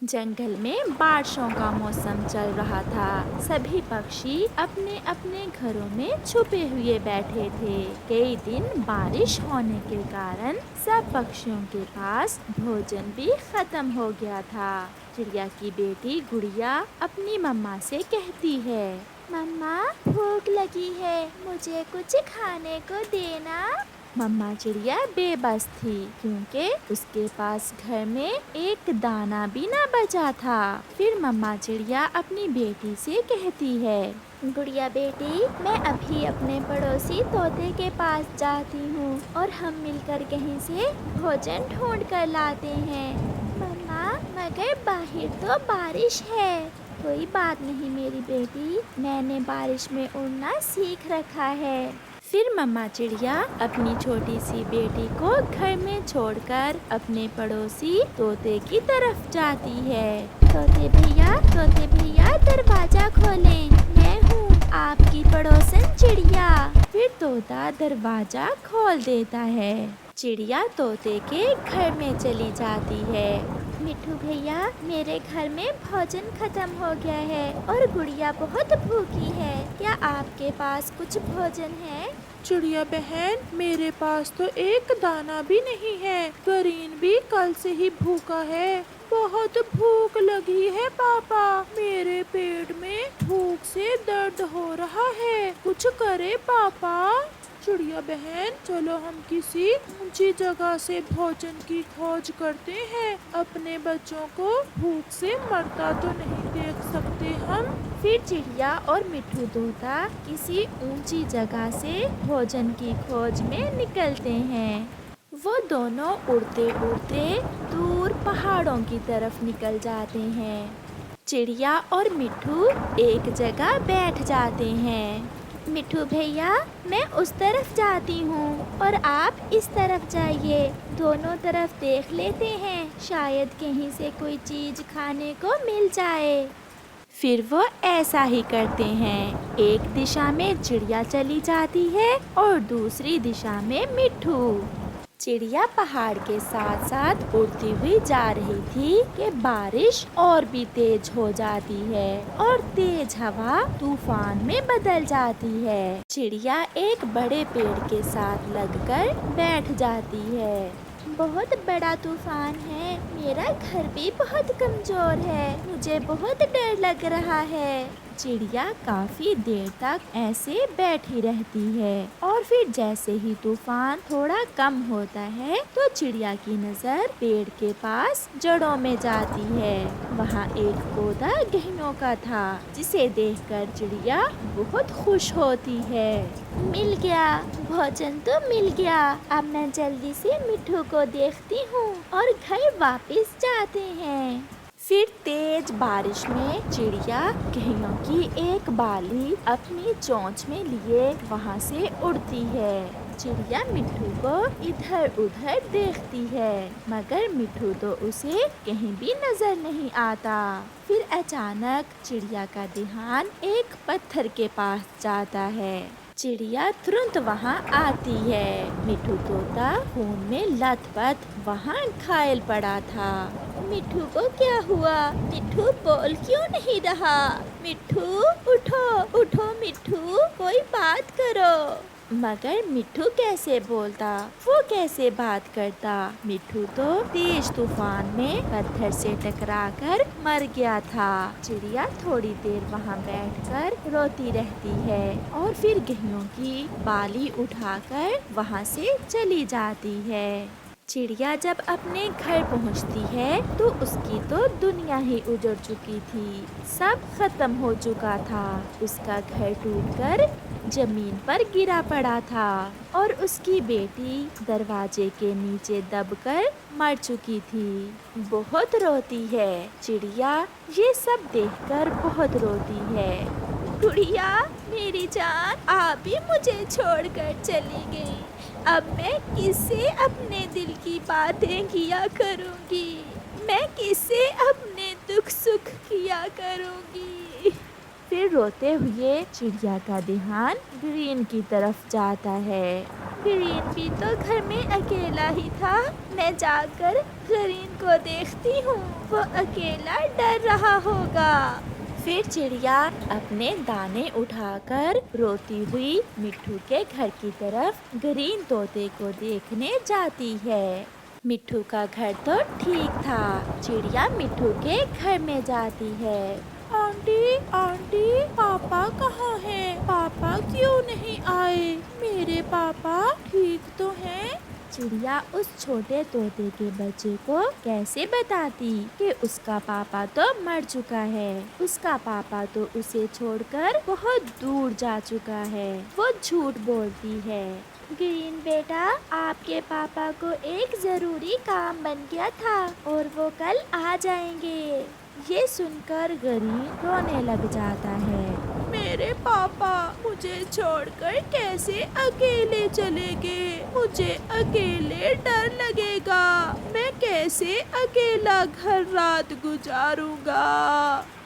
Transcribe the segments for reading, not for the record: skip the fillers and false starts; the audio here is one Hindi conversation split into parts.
जंगल में बारिशों का मौसम चल रहा था। सभी पक्षी अपने अपने घरों में छुपे हुए बैठे थे। कई दिन बारिश होने के कारण सब पक्षियों के पास भोजन भी खत्म हो गया था। चिड़िया की बेटी गुड़िया अपनी मम्मा से कहती है, मम्मा भूख लगी है, मुझे कुछ खाने को देना। मम्मा चिड़िया बेबस थी क्योंकि उसके पास घर में एक दाना भी ना बचा था। फिर मम्मा चिड़िया अपनी बेटी से कहती है, गुड़िया बेटी, मैं अभी अपने पड़ोसी तोते के पास जाती हूँ और हम मिलकर कहीं से भोजन ढूंढ कर लाते हैं। मम्मा, मगर बाहर तो बारिश है। कोई बात नहीं मेरी बेटी, मैंने बारिश में उड़ना सीख रखा है। फिर मम्मा चिड़िया अपनी छोटी सी बेटी को घर में छोड़कर अपने पड़ोसी तोते की तरफ जाती है। तोते भैया दरवाजा खोलें, मैं हूँ आपकी पड़ोसन चिड़िया। फिर तोता दरवाजा खोल देता है। चिड़िया तोते के घर में चली जाती है। मिट्ठू भैया, मेरे घर में भोजन खत्म हो गया है और गुड़िया बहुत भूखी है। क्या आपके पास कुछ भोजन है? चिड़िया बहन, मेरे पास तो एक दाना भी नहीं है। गरीन भी कल से ही भूखा है। बहुत भूख लगी है पापा। मेरे पेट में भूख से दर्द हो रहा है। कुछ करे पापा। चिड़िया बहन, चलो हम किसी ऊंची जगह से भोजन की खोज करते हैं। अपने बच्चों को भूख से मरता तो नहीं देख सकते हम। फिर चिड़िया और मिट्ठू तोता किसी ऊंची जगह से भोजन की खोज में निकलते हैं। वो दोनों उड़ते उड़ते दूर पहाड़ों की तरफ निकल जाते हैं। चिड़िया और मिट्ठू एक जगह बैठ जाते हैं। मिट्ठू भैया, मैं उस तरफ जाती हूँ और आप इस तरफ जाइए। दोनों तरफ देख लेते हैं, शायद कहीं से कोई चीज खाने को मिल जाए। फिर वो ऐसा ही करते हैं। एक दिशा में चिड़िया चली जाती है और दूसरी दिशा में मिट्ठू। चिड़िया पहाड़ के साथ साथ उड़ती हुई जा रही थी कि बारिश और भी तेज हो जाती है और तेज हवा तूफान में बदल जाती है। चिड़िया एक बड़े पेड़ के साथ लगकर बैठ जाती है। बहुत बड़ा तूफान है, मेरा घर भी बहुत कमजोर है, मुझे बहुत डर लग रहा है। चिड़िया काफी देर तक ऐसे बैठी रहती है और फिर जैसे ही तूफान थोड़ा कम होता है तो चिड़िया की नजर पेड़ के पास जड़ों में जाती है। वहाँ एक पौधा गहनों का था जिसे देखकर चिड़िया बहुत खुश होती है। मिल गया, भोजन तो मिल गया। अब मैं जल्दी से मिट्ठू को देखती हूँ और घर वापस जाते हैं। फिर तेज बारिश में चिड़िया कहियों की एक बाली अपनी चोंच में लिए वहाँ से उड़ती है। चिड़िया मिट्ठू को इधर उधर देखती है मगर मिट्ठू तो उसे कहीं भी नजर नहीं आता। फिर अचानक चिड़िया का ध्यान एक पत्थर के पास जाता है। चिड़िया तुरंत वहाँ आती है। मिट्ठू तोता खून में लथपथ वहाँ घायल पड़ा था। मिट्ठू को क्या हुआ? मिट्ठू बोल क्यों नहीं रहा? मिट्ठू, उठो उठो मिट्ठू, कोई बात करो। मगर मिट्ठू कैसे बोलता, वो कैसे बात करता? मिट्ठू तो तेज तूफान में पत्थर से टकराकर मर गया था। चिड़िया थोड़ी देर वहाँ बैठकर रोती रहती है और फिर गेहूं की बाली उठाकर वहाँ से चली जाती है। चिड़िया जब अपने घर पहुंचती है तो उसकी तो दुनिया ही उजड़ चुकी थी। सब खत्म हो चुका था। उसका घर टूटकर जमीन पर गिरा पड़ा था और उसकी बेटी दरवाजे के नीचे दबकर मर चुकी थी। बहुत रोती है चिड़िया, ये सब देखकर बहुत रोती है। गुड़िया, मेरी जान, आप भी मुझे छोड़कर चली गई। अब मैं किससे अपने दिल की बातें किया करूँगी? मैं किससे अपने दुख सुख किया करूँगी? फिर रोते हुए चिड़िया का ध्यान ग्रीन की तरफ जाता है। ग्रीन भी तो घर में अकेला ही था। मैं जाकर ग्रीन को देखती हूँ, वो अकेला डर रहा होगा। फिर चिड़िया अपने दाने उठाकर रोती हुई मिट्ठू के घर की तरफ ग्रीन तोते को देखने जाती है। मिट्ठू का घर तो ठीक था। चिड़िया मिट्ठू के घर में जाती है। आंटी आंटी, पापा कहाँ हैं? पापा क्यों नहीं आए? मेरे पापा ठीक तो हैं? चिड़िया उस छोटे तोते के बच्चे को कैसे बताती कि उसका पापा तो मर चुका है। उसका पापा तो उसे छोड़कर बहुत दूर जा चुका है। वो झूठ बोलती है। ग्रीन बेटा, आपके पापा को एक जरूरी काम बन गया था और वो कल आ जाएंगे। ये सुनकर ग्रीन रोने लग जाता है। मेरे पापा मुझे छोड़कर कैसे अकेले चले गए? मुझे अकेले डर लगेगा। मैं कैसे अकेला घर रात गुजारूंगा?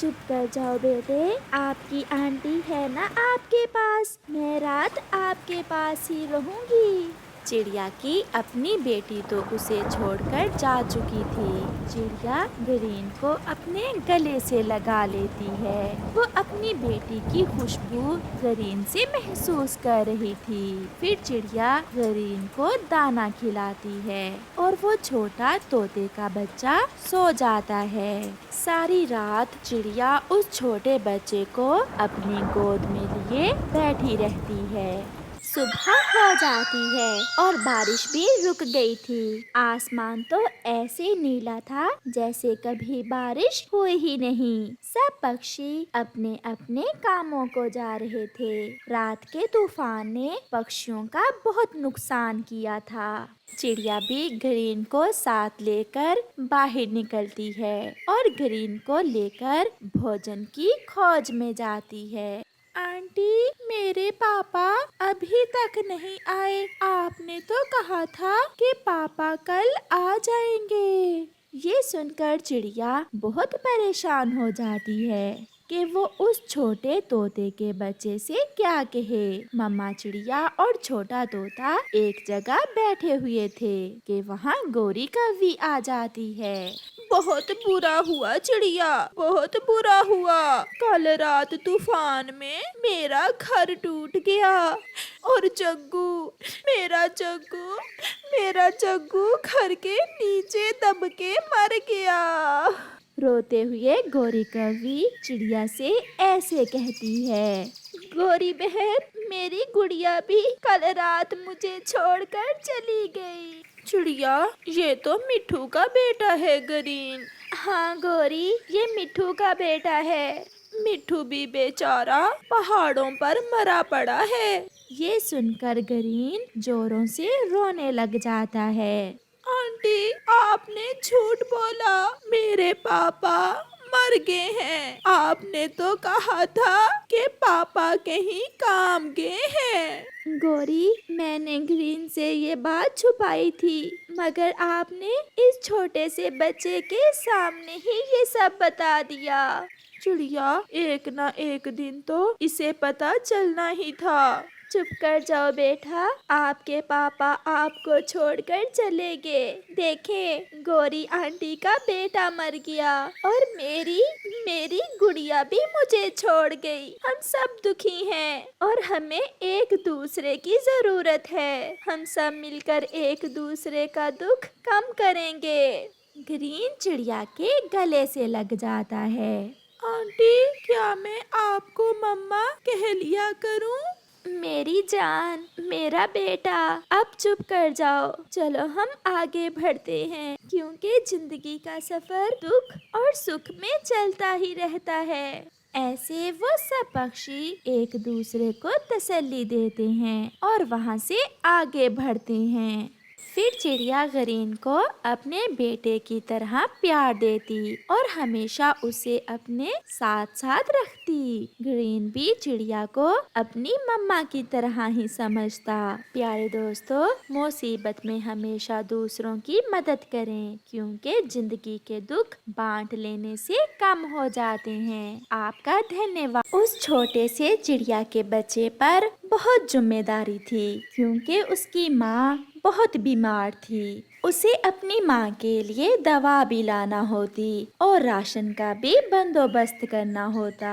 चुप कर जाओ बेटे, आपकी आंटी है ना आपके पास। मैं रात आपके पास ही रहूंगी। चिड़िया की अपनी बेटी तो उसे छोड़कर जा चुकी थी। चिड़िया ग्रीन को अपने गले से लगा लेती है। वो अपनी बेटी की खुशबू ग्रीन से महसूस कर रही थी। फिर चिड़िया ग्रीन को दाना खिलाती है और वो छोटा तोते का बच्चा सो जाता है। सारी रात चिड़िया उस छोटे बच्चे को अपनी गोद में लिए बैठी रहती है। सुबह हो जाती है और बारिश भी रुक गई थी। आसमान तो ऐसे नीला था जैसे कभी बारिश हुई ही नहीं। सब पक्षी अपने अपने कामों को जा रहे थे। रात के तूफान ने पक्षियों का बहुत नुकसान किया था। चिड़िया भी ग्रीन को साथ लेकर बाहर निकलती है और ग्रीन को लेकर भोजन की खोज में जाती है। आंटी, मेरे पापा अभी तक नहीं आए। आपने तो कहा था कि पापा कल आ जाएंगे। ये सुनकर चिड़िया बहुत परेशान हो जाती है कि वो उस छोटे तोते के बच्चे से क्या कहे। मम्मा चिड़िया और छोटा तोता एक जगह बैठे हुए थे कि वहाँ गौरी कौवी आ जाती है। बहुत बुरा हुआ चिड़िया, बहुत बुरा हुआ। कल रात तूफान में मेरा घर टूट गया और मेरा जग्गू घर के नीचे दब के मर गया। रोते हुए गौरी कौवी चिड़िया से ऐसे कहती है। गौरी बहन, मेरी गुड़िया भी कल रात मुझे छोड़कर चली गई। चिड़िया, ये तो मिट्ठू का बेटा है ग्रीन। हाँ गौरी, ये मिट्ठू का बेटा है। मिट्ठू भी बेचारा पहाड़ों पर मरा पड़ा है। ये सुनकर ग्रीन जोरों से रोने लग जाता है। आंटी, आपने झूठ बोला। मेरे पापा मर गए हैं। आपने तो कहा था कि पापा कहीं काम गए हैं। गौरी, मैंने ग्रीन से ये बात छुपाई थी, मगर आपने इस छोटे से बच्चे के सामने ही ये सब बता दिया। चिड़िया, एक ना एक दिन तो इसे पता चलना ही था। चुप कर जाओ बेटा, आपके पापा आपको छोड़कर चले गए। देखें, गौरी आंटी का बेटा मर गया और मेरी गुड़िया भी मुझे छोड़ गई। हम सब दुखी हैं और हमें एक दूसरे की जरूरत है। हम सब मिलकर एक दूसरे का दुख कम करेंगे। ग्रीन चिड़िया के गले से लग जाता है। आंटी, क्या मैं आपको मम्मा कह लिया करूं? मेरी जान, मेरा बेटा, अब चुप कर जाओ। चलो हम आगे बढ़ते हैं, क्योंकि जिंदगी का सफर दुख और सुख में चलता ही रहता है। ऐसे वो सब पक्षी एक दूसरे को तसल्ली देते हैं और वहाँ से आगे बढ़ते हैं। फिर चिड़िया गरीन को अपने बेटे की तरह प्यार देती और हमेशा उसे अपने साथ साथ रखती। ग्रीन भी चिड़िया को अपनी मम्मा की तरह ही समझता। प्यारे दोस्तों, मुसीबत में हमेशा दूसरों की मदद करें, क्योंकि जिंदगी के दुख बांट लेने से कम हो जाते हैं। आपका धन्यवाद। उस छोटे से चिड़िया के बच्चे पर बहुत जिम्मेदारी थी, क्योंकि उसकी माँ बहुत बीमार थी। उसे अपनी माँ के लिए दवा भी लाना होती और राशन का भी बंदोबस्त करना होता।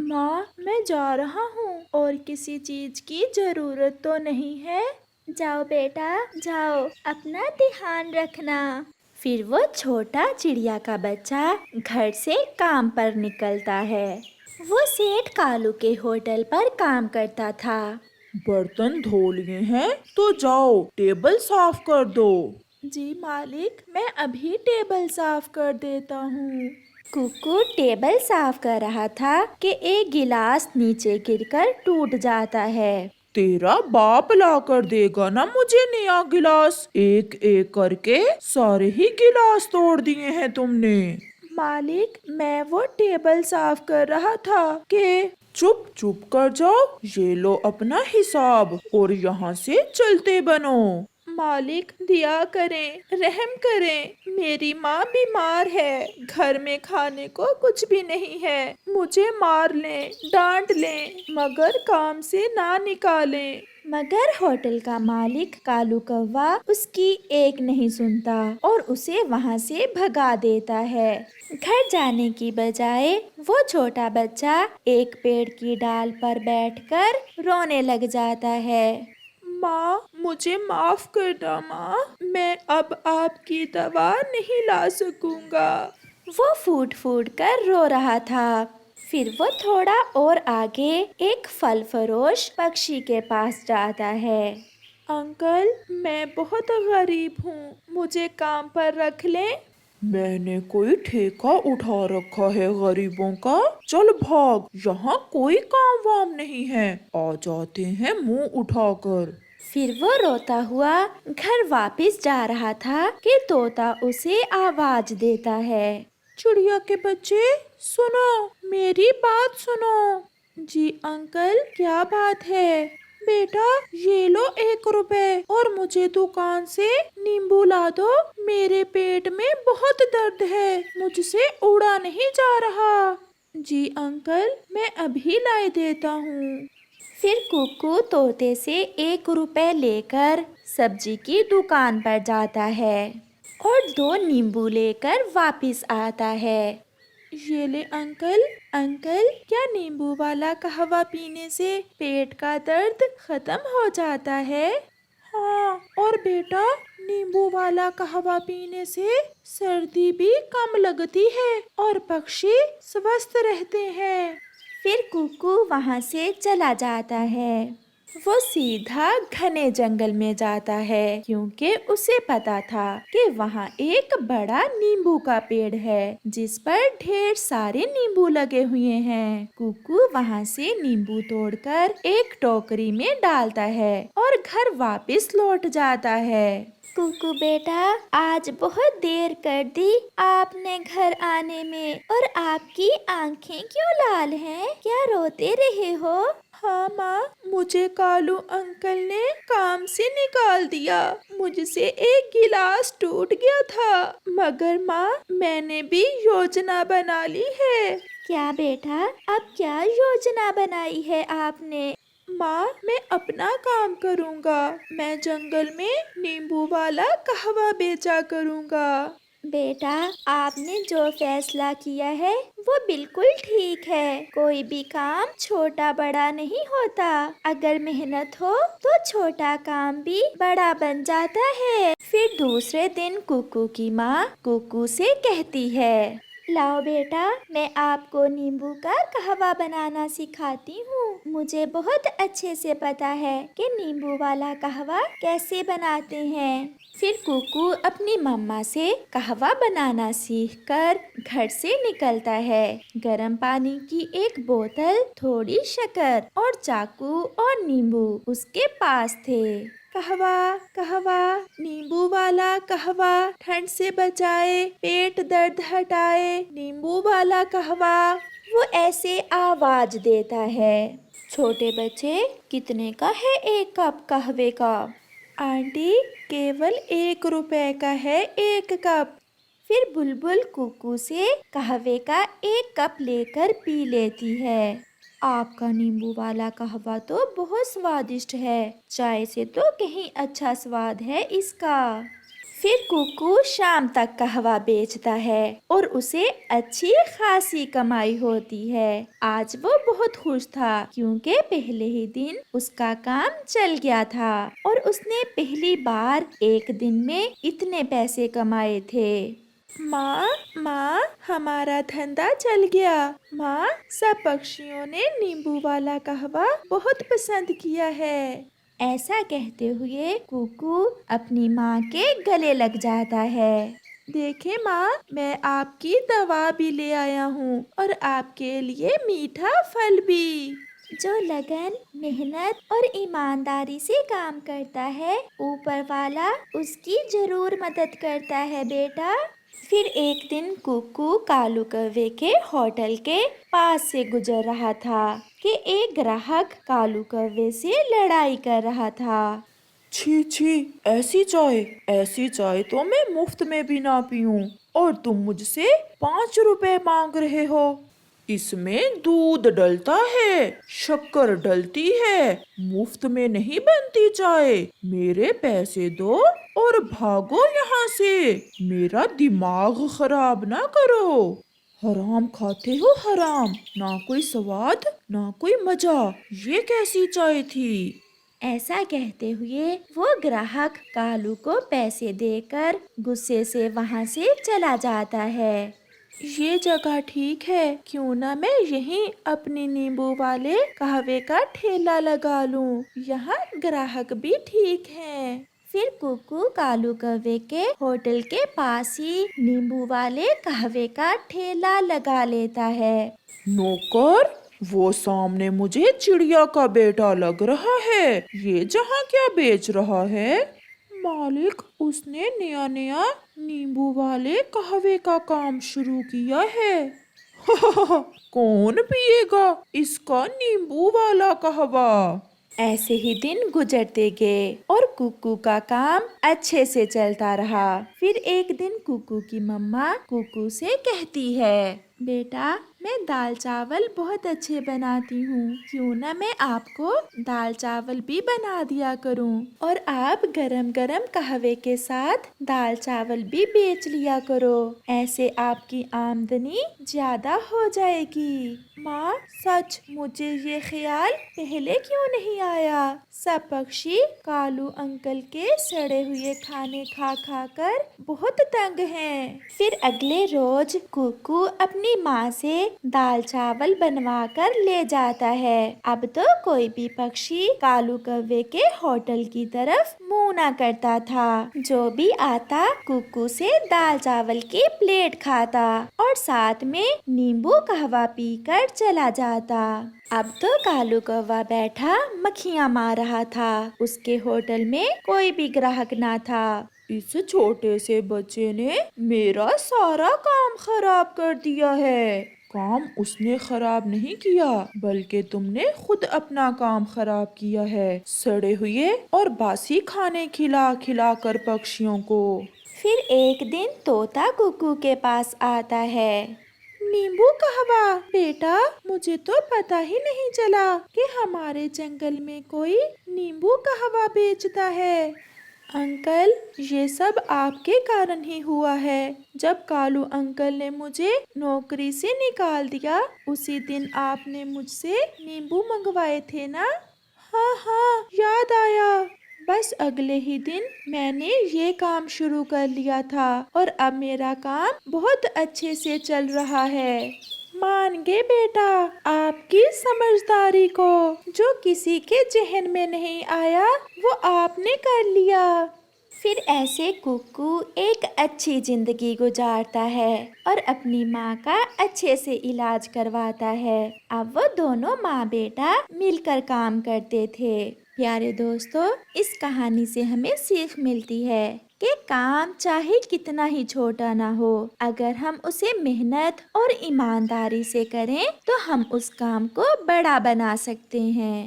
माँ, मैं जा रहा हूँ और किसी चीज की जरूरत तो नहीं है? जाओ बेटा, जाओ, अपना ध्यान रखना। फिर वो छोटा चिड़िया का बच्चा घर से काम पर निकलता है। वो सेठ कालू के होटल पर काम करता था। बर्तन धो लिए हैं तो जाओ टेबल साफ कर दो। जी मालिक, मैं अभी टेबल साफ कर देता हूँ। कुकू टेबल साफ कर रहा था कि एक गिलास नीचे गिरकर टूट जाता है। तेरा बाप ला कर देगा ना मुझे नया गिलास। एक एक करके सारे ही गिलास तोड़ दिए हैं तुमने। मालिक, मैं वो टेबल साफ कर रहा था कि चुप चुप कर जाओ, ये लो अपना हिसाब और यहाँ से चलते बनो। मालिक, दिया करें, रहम करें, मेरी माँ बीमार है, घर में खाने को कुछ भी नहीं है। मुझे मार लें, डांट लें, मगर काम से ना निकालें। मगर होटल का मालिक कालू कौवा उसकी एक नहीं सुनता और उसे वहाँ से भगा देता है। घर जाने की बजाय वो छोटा बच्चा एक पेड़ की डाल पर बैठकर रोने लग जाता है। माँ, मुझे माफ करना माँ, मैं अब आपकी दवा नहीं ला सकूंगा। वो फूट फूट कर रो रहा था। फिर वो थोड़ा और आगे एक फल फरोश पक्षी के पास जाता है। अंकल, मैं बहुत गरीब हूँ, मुझे काम पर रख लें? मैंने कोई ठेका उठा रखा है गरीबों का? चल भाग, यहाँ कोई काम वाम नहीं है, आ जाते हैं मुंह उठाकर। फिर वो रोता हुआ घर वापस जा रहा था कि तोता उसे आवाज देता है। चिड़िया के बच्चे, सुनो, मेरी बात सुनो। जी अंकल, क्या बात है? बेटा, ये लो 1 रुपए और मुझे दुकान से नींबू ला दो। मेरे पेट में बहुत दर्द है, मुझसे उड़ा नहीं जा रहा। जी अंकल, मैं अभी लाई देता हूँ। फिर कुकू तोते से 1 रुपए लेकर सब्जी की दुकान पर जाता है और 2 नींबू लेकर वापस आता है। ये ले अंकल। अंकल, क्या नींबू वाला कहवा पीने से पेट का दर्द खत्म हो जाता है? हाँ, और बेटा, नींबू वाला कहवा पीने से सर्दी भी कम लगती है और पक्षी स्वस्थ रहते हैं। फिर कुकू वहाँ से चला जाता है। वो सीधा घने जंगल में जाता है, क्योंकि उसे पता था कि वहाँ एक बड़ा नींबू का पेड़ है जिस पर ढेर सारे नींबू लगे हुए हैं। कुकू वहाँ से नींबू तोड़कर एक टोकरी में डालता है और घर वापस लौट जाता है। कुकू बेटा, आज बहुत देर कर दी आपने घर आने में, और आपकी आंखें क्यों लाल हैं? क्या रोते रहे हो? हाँ माँ, मुझे कालू अंकल ने काम से निकाल दिया। मुझसे एक गिलास टूट गया था, मगर माँ, मैंने भी योजना बना ली है। क्या बेटा, अब क्या योजना बनाई है आपने? माँ, मैं अपना काम करूँगा। मैं जंगल में नींबू वाला कहवा बेचा करूँगा। बेटा, आपने जो फैसला किया है वो बिल्कुल ठीक है। कोई भी काम छोटा बड़ा नहीं होता। अगर मेहनत हो तो छोटा काम भी बड़ा बन जाता है। फिर दूसरे दिन कुकू की माँ कुकू से कहती है, लाओ बेटा, मैं आपको नींबू का कहवा बनाना सिखाती हूँ। मुझे बहुत अच्छे से पता है कि नींबू वाला कहवा कैसे बनाते हैं। फिर कुकू अपनी मम्मा से कहवा बनाना सीखकर घर से निकलता है। गर्म पानी की एक बोतल, थोड़ी शक्कर और चाकू और नींबू उसके पास थे। कहवा कहवा, नींबू वाला कहवा ठंड से बचाए, पेट दर्द हटाए, नींबू वाला कहवा। वो ऐसे आवाज देता है। छोटे बच्चे, कितने का है एक कप कहवे का? आंटी, केवल 1 रुपए का है 1 कप। फिर बुलबुल कुकू से कहवे का 1 कप लेकर पी लेती है। आपका नींबू वाला कहवा तो बहुत स्वादिष्ट है, चाय से तो कहीं अच्छा स्वाद है इसका। फिर कुकू शाम तक कहवा बेचता है और उसे अच्छी खासी कमाई होती है। आज वो बहुत खुश था क्योंकि पहले ही दिन उसका काम चल गया था और उसने पहली बार एक दिन में इतने पैसे कमाए थे। माँ माँ, हमारा धंधा चल गया। माँ, सब पक्षियों ने नींबू वाला कहवा बहुत पसंद किया है। ऐसा कहते हुए कुकू अपनी माँ के गले लग जाता है। देखे माँ, मैं आपकी दवा भी ले आया हूँ और आपके लिए मीठा फल भी। जो लगन, मेहनत और ईमानदारी से काम करता है, ऊपर वाला उसकी जरूर मदद करता है बेटा। फिर एक दिन कुकू कालू कौवे के होटल के पास से गुजर रहा था कि एक ग्राहक कालू कौवे से लड़ाई कर रहा था। छी छी, ऐसी चाय तो मैं मुफ्त में भी ना पीऊं और तुम मुझसे 5 रुपए मांग रहे हो। इसमें दूध डलता है, शक्कर डलती है, मुफ्त में नहीं बनती चाय। मेरे पैसे दो और भागो यहाँ से, मेरा दिमाग खराब ना करो। हराम खाते हो हराम, ना कोई स्वाद ना कोई मजा, ये कैसी चाय थी। ऐसा कहते हुए वो ग्राहक कालू को पैसे देकर गुस्से से वहाँ से चला जाता है। ये जगह ठीक है, क्यों ना मैं यहीं अपने नींबू वाले कहवे का ठेला लगा लूं। यहाँ ग्राहक भी ठीक हैं। फिर कुकू कालू कौवे के होटल के पास ही नींबू वाले कहवे का ठेला लगा लेता है। नौकर, वो सामने मुझे चिड़िया का बेटा लग रहा है, ये जहाँ क्या बेच रहा है? मालिक, उसने नया नया नींबू वाले कहवे का काम शुरू किया है। कौन पिएगा इसका नींबू वाला कहवा? ऐसे ही दिन गुजरते गए और कुकू का काम अच्छे से चलता रहा। फिर एक दिन कुकू की मम्मा कुकू से कहती है, बेटा, मैं दाल चावल बहुत अच्छे बनाती हूँ, क्यों ना मैं आपको दाल चावल भी बना दिया करूँ और आप गरम गरम कहवे के साथ दाल चावल भी बेच लिया करो, ऐसे आपकी आमदनी ज्यादा हो जाएगी। माँ, सच मुझे ये ख्याल पहले क्यों नहीं आया? सब पक्षी कालू अंकल के सड़े हुए खाने खा खा कर बहुत तंग हैं। फिर अगले रोज कुकू अपनी माँ से दाल चावल बनवा कर ले जाता है। अब तो कोई भी पक्षी कालू कौवे के होटल की तरफ मुँह न करता था। जो भी आता कुकू से दाल चावल की प्लेट खाता और साथ में नींबू कहवा पीकर चला जाता। अब तो कालू कौवा बैठा मक्खियाँ मार रहा था। उसके होटल में कोई भी ग्राहक ना था। इस छोटे से बच्चे ने मेरा सारा काम खराब कर दिया है। काम उसने खराब नहीं किया, बल्कि तुमने खुद अपना काम खराब किया है, सड़े हुए और बासी खाने खिला खिला कर पक्षियों को। फिर एक दिन तोता कुकू के पास आता है। नींबू कहवा बेटा, मुझे तो पता ही नहीं चला कि हमारे जंगल में कोई नींबू कहवा बेचता है। अंकल, ये सब आपके कारण ही हुआ है। जब कालू अंकल ने मुझे नौकरी से निकाल दिया, उसी दिन आपने मुझसे नींबू मंगवाए थे ना? हाँ हाँ, याद आया। बस अगले ही दिन मैंने ये काम शुरू कर लिया था और अब मेरा काम बहुत अच्छे से चल रहा है। मान गए बेटा आपकी समझदारी को, जो किसी के जहन में नहीं आया वो आपने कर लिया। फिर ऐसे कुकू एक अच्छी जिंदगी गुजारता है और अपनी माँ का अच्छे से इलाज करवाता है। अब वो दोनों माँ बेटा मिलकर काम करते थे। प्यारे दोस्तों, इस कहानी से हमें सीख मिलती है कि काम चाहे कितना ही छोटा ना हो, अगर हम उसे मेहनत और ईमानदारी से करें तो हम उस काम को बड़ा बना सकते हैं।